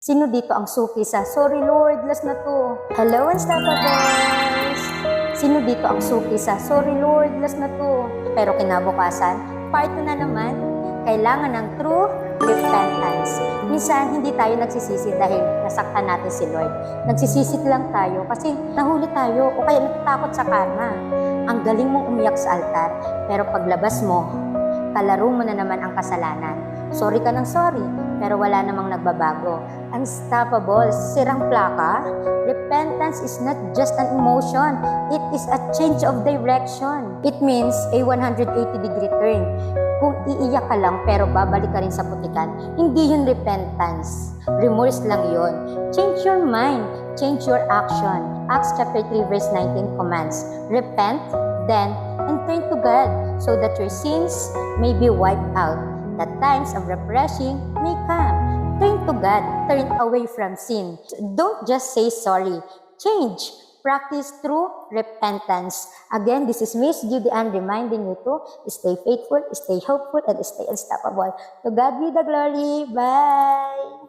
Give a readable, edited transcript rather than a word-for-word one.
Sino dito ang suki sa, sorry Lord, last na to. Hello, Unstoppables! Sino dito ang suki sa, sorry Lord, last na to. Pero kinabukasan, part 2 na naman, kailangan ng true repentance. Minsan, hindi tayo nagsisisi dahil nasaktan natin si Lord. Nagsisisi lang tayo kasi nahuli tayo o kaya natatakot sa karma. Ang galing mong umiyak sa altar, pero paglabas mo, kalaro mo na naman ang kasalanan. Sorry ka ng sorry, pero wala namang nagbabago. Unstoppable, sirang plaka. Repentance is not just an emotion, it is a change of direction. It means a 180-degree turn. Kung iiyak ka lang pero babalik ka rin sa putikan, hindi yun repentance. Remorse lang yun. Change your mind, change your action. Acts chapter 3 verse 19 commands, repent, then, and turn to God so that your sins may be wiped out. That times of refreshing may come. Turn to God, turn away from sin. Don't just say sorry. Change. Practice true repentance. Again, this is Miss Judy Ann reminding you to stay faithful, stay hopeful, and stay unstoppable. To God be the glory. Bye!